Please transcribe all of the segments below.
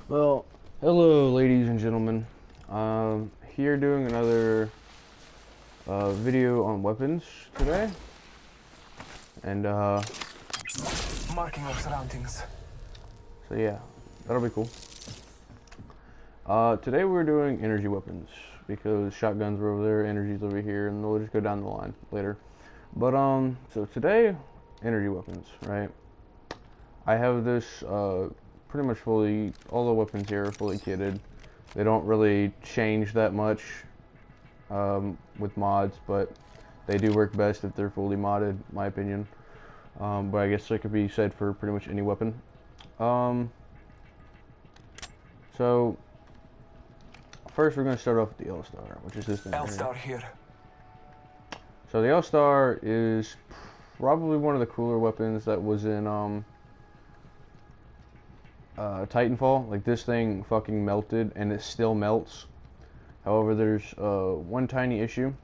Well, hello, ladies and gentlemen. Here doing another video on weapons today, and Marking our surroundings. so yeah, that'll be cool. Today we're doing energy weapons because shotguns are over there, energy's over here, and we'll just go down the line later. But so today, energy weapons, right? I have this pretty much fully, all the weapons here are fully kitted. They don't really change that much with mods, but they do work best if they're fully modded, in my opinion. But I guess that could be said for pretty much any weapon. So first we're going to start off with the L-Star, which is this thing. L-Star here. So the L-Star is probably one of the cooler weapons that was in Titanfall. Like, this thing fucking melted, and it still melts. However, there's one tiny issue,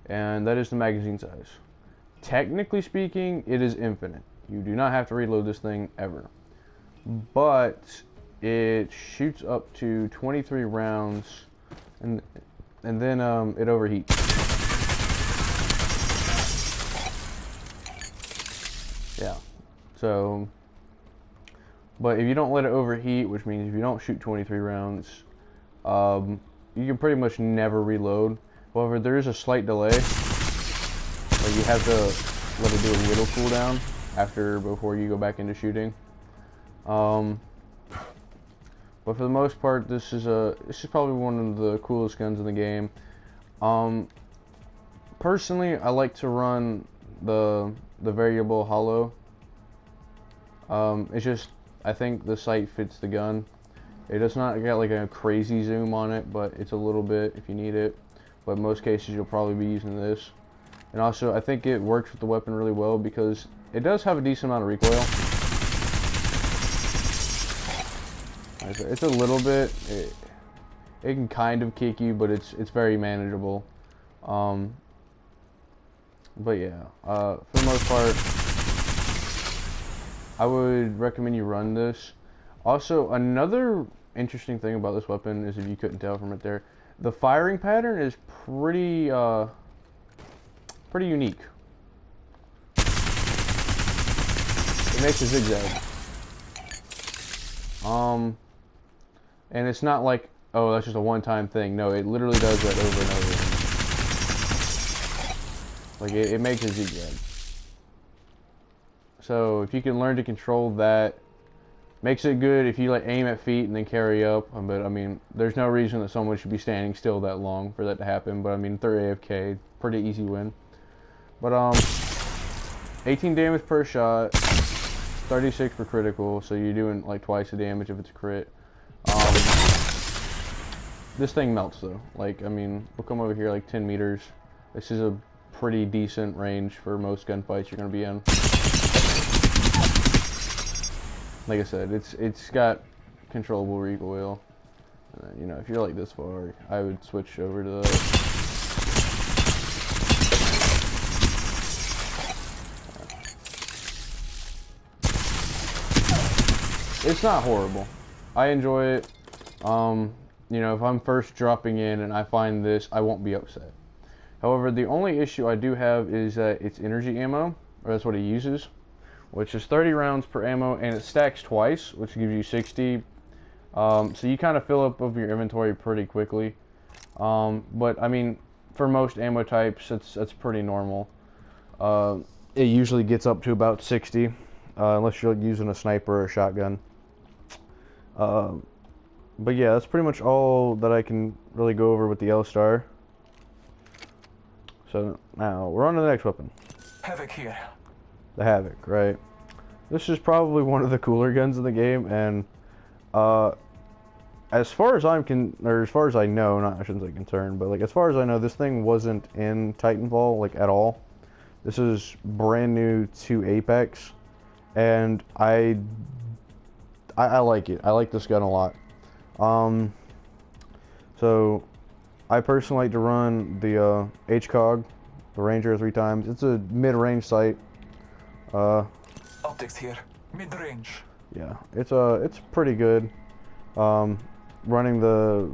and that is the magazine size. Technically speaking, it is infinite. You do not have to reload this thing ever. But it shoots up to 23 rounds, and then it overheats. Yeah. So, but if you don't let it overheat, which means if you don't shoot 23 rounds, you can pretty much never reload. However, there is a slight delay. Like, you have to let it do a little cooldown before you go back into shooting. But for the most part, this is probably one of the coolest guns in the game. Personally, I like to run the variable hollow. It's just, I think the sight fits the gun. It does not get like a crazy zoom on it, but it's a little bit if you need it. But in most cases, you'll probably be using this. And also, I think it works with the weapon really well because it does have a decent amount of recoil. It's a little bit. It can kind of kick you, but it's very manageable. But yeah, for the most part, I would recommend you run this. Also, another interesting thing about this weapon is, if you couldn't tell from it there, the firing pattern is pretty unique. It makes a zigzag. And it's not like, oh, that's just a one-time thing. No, it literally does that over and over. Like, it makes a zigzag. So if you can learn to control that, makes it good if you like aim at feet and then carry up. But I mean, there's no reason that someone should be standing still that long for that to happen. But I mean, they're AFK, pretty easy win. But 18 damage per shot, 36 for critical, so you're doing like twice the damage if it's a crit. This thing melts though. Like, I mean, we'll come over here like 10 meters. This is a pretty decent range for most gunfights you're gonna be in. Like I said, it's got controllable recoil. You know, if you're like this far, I would switch over to the. It's not horrible. I enjoy it. You know, if I'm first dropping in and I find this, I won't be upset. However, the only issue I do have is that it's energy ammo, or that's what it uses, which is 30 rounds per ammo, and it stacks twice, which gives you 60. So you kind of fill up over your inventory pretty quickly. But I mean, for most ammo types, that's pretty normal. It usually gets up to about 60, unless you're using a sniper or a shotgun. But yeah, that's pretty much all that I can really go over with the L-Star. So now we're on to the next weapon. Havoc here. The Havoc, right? This is probably one of the cooler guns in the game, and as far as as far as I know, I shouldn't say concerned, but like as far as I know, this thing wasn't in Titanfall like at all. This is brand new to Apex, and I like it. I like this gun a lot. So I personally like to run the HCOG, the Ranger 3 times. It's a mid-range sight. Optics here. Mid-range. Yeah, it's pretty good. running the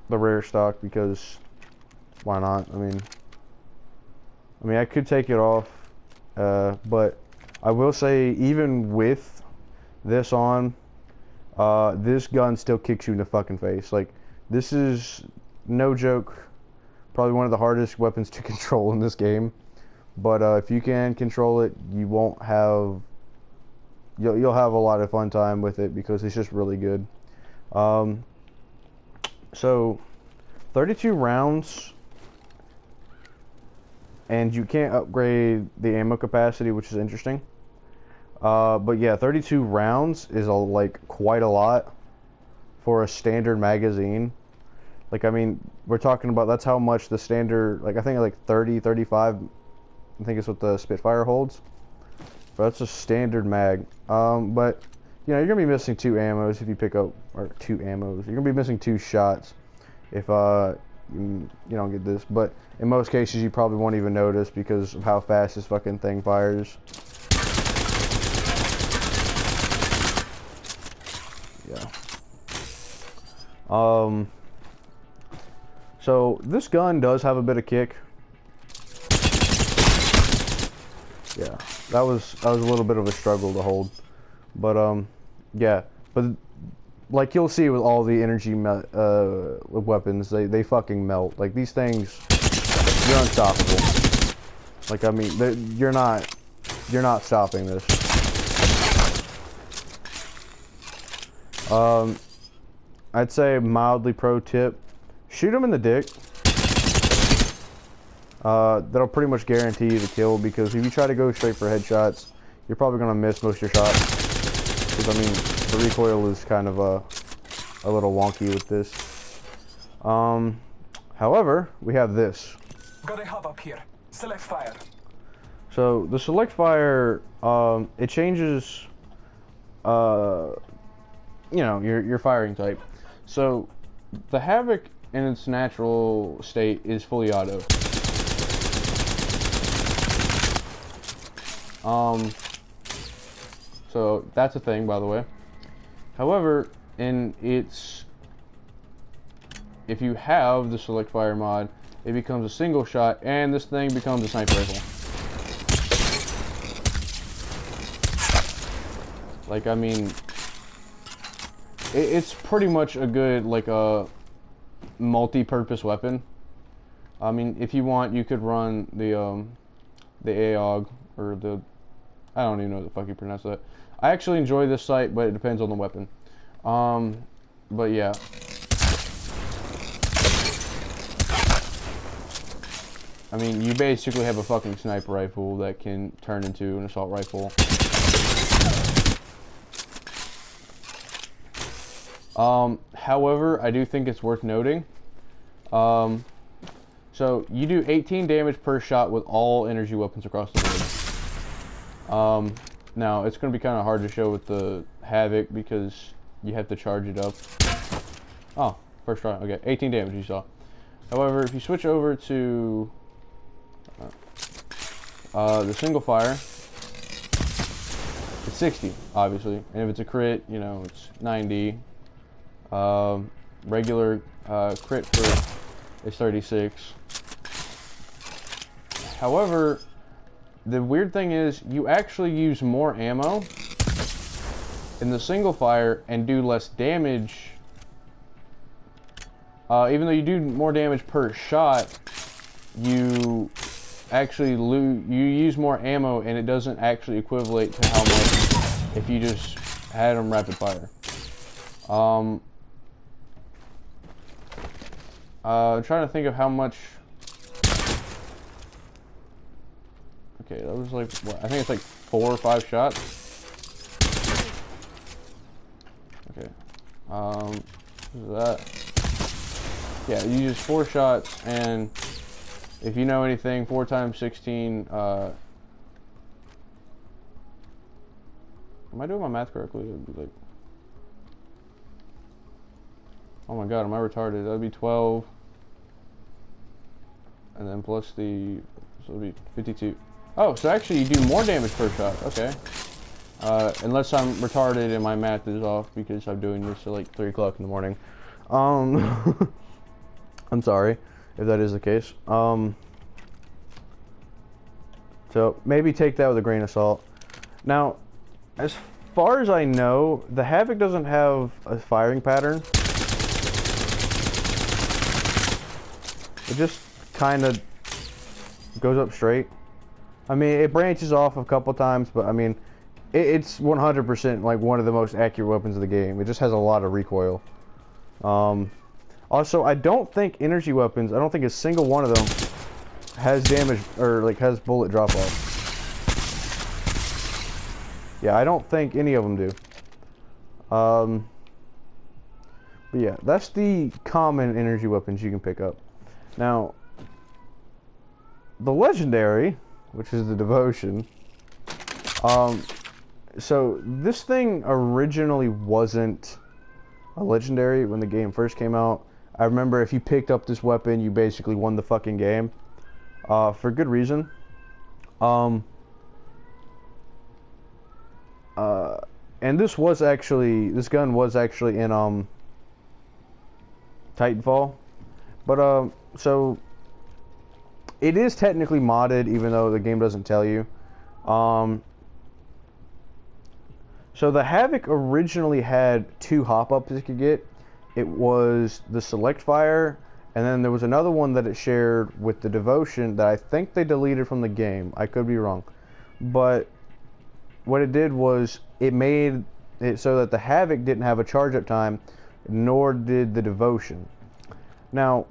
rare stock because why not? I mean, I could take it off, but I will say even with this on, this gun still kicks you in the fucking face. Like, this is no joke, probably one of the hardest weapons to control in this game. But if you can control it, you won't have you'll have a lot of fun time with it because it's just really good. So 32 rounds, and you can't upgrade the ammo capacity, which is interesting. But yeah, 32 rounds is like quite a lot for a standard magazine. Like, I mean, we're talking about, that's how much the standard, like, I think like 30, 35, I think is what the Spitfire holds. But that's a standard mag. But, you know, you're going to be missing 2 ammos if you pick up, or 2 ammos. You're going to be missing 2 shots if you don't get this. But in most cases, you probably won't even notice because of how fast this fucking thing fires. Yeah. So this gun does have a bit of kick. Yeah, that was a little bit of a struggle to hold, but yeah, but like you'll see with all the energy weapons, they fucking melt. Like these things, you're unstoppable. Like, I mean, you're not stopping this. I'd say mildly pro tip. Shoot him in the dick. That'll pretty much guarantee you the kill, because if you try to go straight for headshots, you're probably going to miss most of your shots. Because, I mean, the recoil is kind of a little wonky with this. However, we have this. Got a hub up here. Select fire. So, the select fire, it changes, you know, your firing type. So, the Havoc in its natural state is fully auto. So that's a thing, by the way. However, if you have the select fire mod, it becomes a single shot, and this thing becomes a sniper rifle. Like, I mean, it's pretty much a good, like, a multi-purpose weapon. I mean, if you want, you could run the AOG, or the, I don't even know what the fuck you pronounce that. I actually enjoy this sight, but it depends on the weapon. But yeah. I mean, you basically have a fucking sniper rifle that can turn into an assault rifle. However, I do think it's worth noting. So you do 18 damage per shot with all energy weapons across the board. Now it's going to be kind of hard to show with the Havoc because you have to charge it up. Oh, first try. Okay, 18 damage you saw. However, if you switch over to the single fire, it's 60, obviously, and if it's a crit, you know, it's 90. Regular crit for is 36. However, the weird thing is you actually use more ammo in the single fire and do less damage. Even though you do more damage per shot, you actually you use more ammo, and it doesn't actually equivalent to how much if you just had them rapid fire. I'm trying to think of how much. Okay, that was like, what? I think it's like 4 or 5 shots. Okay. What is that? Yeah, you use 4 shots, and if you know anything, 4 times 16. Am I doing my math correctly? It'd be like, oh my god, am I retarded? That'd be 12. And then plus the, so it'd be 52. Oh, so actually you do more damage per shot. Okay. Unless I'm retarded and my math is off because I'm doing this at like 3 o'clock in the morning. I'm sorry if that is the case. So maybe take that with a grain of salt. Now, as far as I know, the Havoc doesn't have a firing pattern. It just kind of goes up straight. I mean, it branches off a couple times, but I mean, it's 100% like one of the most accurate weapons of the game. It just has a lot of recoil. Also, I don't think energy weapons, I don't think a single one of them has damage or like has bullet drop off. Yeah, I don't think any of them do. But yeah, that's the common energy weapons you can pick up. Now, the legendary, which is the devotion. So this thing originally wasn't a legendary when the game first came out. I remember if you picked up this weapon, you basically won the fucking game. For good reason. And this gun was actually in Titanfall. But so it is technically modded, even though the game doesn't tell you. So the Havoc originally had 2 hop-ups it could get. It was the Select Fire, and then there was another one that it shared with the Devotion that I think they deleted from the game. I could be wrong. But what it did was it made it so that the Havoc didn't have a charge-up time, nor did the Devotion. Now,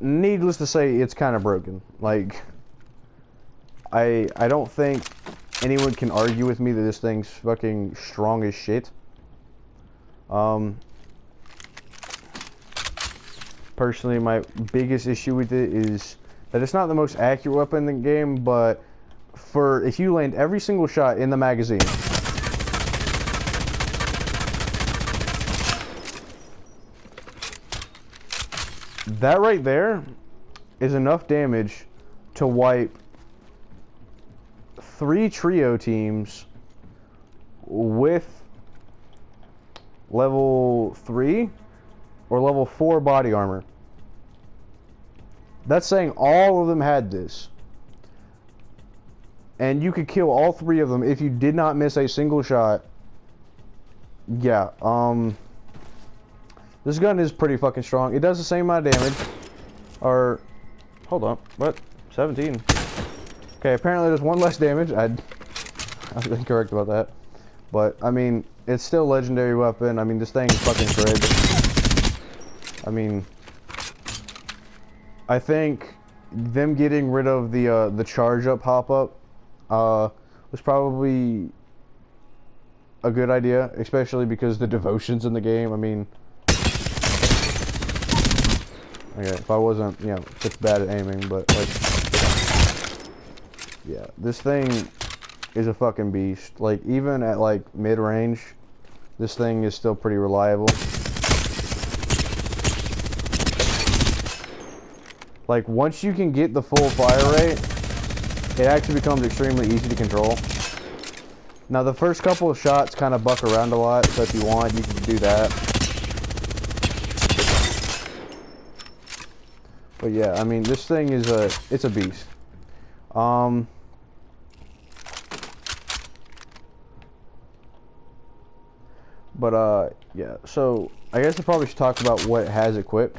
needless to say, it's kind of broken. Like, I don't think anyone can argue with me that this thing's fucking strong as shit. Personally, my biggest issue with it is that it's not the most accurate weapon in the game, but if you land every single shot in the magazine, that right there is enough damage to wipe 3 trio teams with level 3 or level 4 body armor. That's saying all of them had this. And you could kill all 3 of them if you did not miss a single shot. Yeah, this gun is pretty fucking strong. It does the same amount of damage. Or, hold on, what? 17. Okay, apparently there's 1 less damage. I was incorrect about that. But, I mean, it's still a legendary weapon. I mean, this thing fucking shreds. I mean, I think them getting rid of the charge up hop up was probably a good idea, especially because the devotion's in the game. I mean, okay, if I wasn't, you know, just bad at aiming, but like, yeah, this thing is a fucking beast. Like, even at like mid-range, this thing is still pretty reliable. Like, once you can get the full fire rate, it actually becomes extremely easy to control. Now, the first couple of shots kind of buck around a lot, so if you want, you can do that. But yeah, I mean, this thing is it's a beast. Yeah, so I guess I probably should talk about what it has equipped.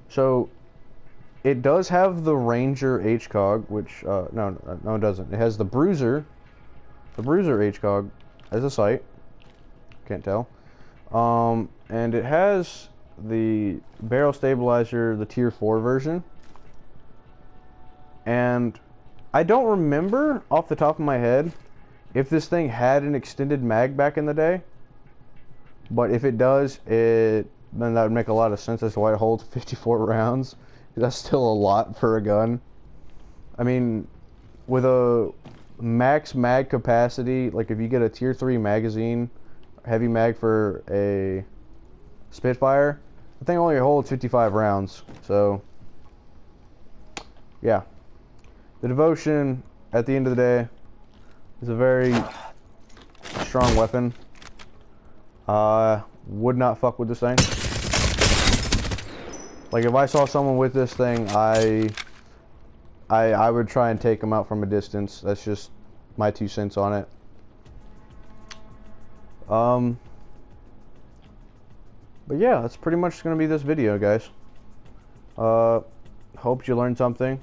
So it does have the Ranger HCOG, which no, it doesn't. It has the Bruiser HCOG as a sight. Can't tell. And it has the barrel stabilizer, the tier 4 version. And I don't remember off the top of my head if this thing had an extended mag back in the day. But if it does, then that would make a lot of sense as to why it holds 54 rounds. That's still a lot for a gun. I mean, with a max mag capacity, like if you get a tier 3 magazine, heavy mag for a Spitfire, The thing only holds 55 rounds, so yeah. The Devotion, at the end of the day, is a very strong weapon. Would not fuck with this thing. Like, if I saw someone with this thing, I would try and take them out from a distance. That's just my 2 cents on it. But yeah, that's pretty much going to be this video, guys. Hope you learned something.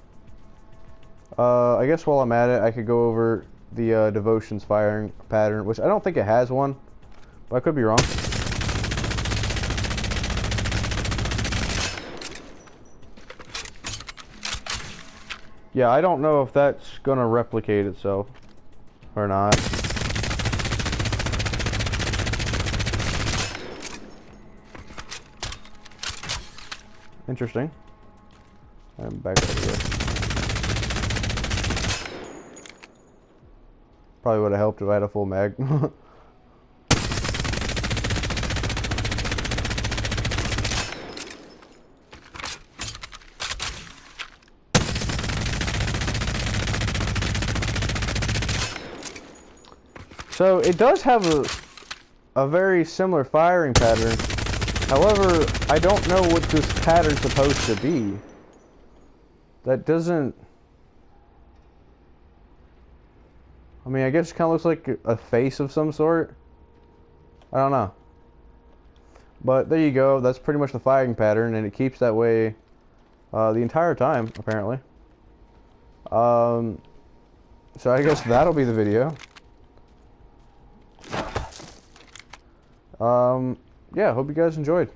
I guess while I'm at it, I could go over the Devotion's firing pattern, which I don't think it has one, but I could be wrong. Yeah, I don't know if that's gonna replicate itself or not. Interesting. I'm back over here. Probably would have helped if I had a full mag. So it does have a very similar firing pattern. However, I don't know what this pattern's supposed to be. That doesn't... I mean, I guess it kind of looks like a face of some sort. I don't know. But there you go. That's pretty much the firing pattern, and it keeps that way the entire time, apparently. So I guess that'll be the video. Yeah, hope you guys enjoyed.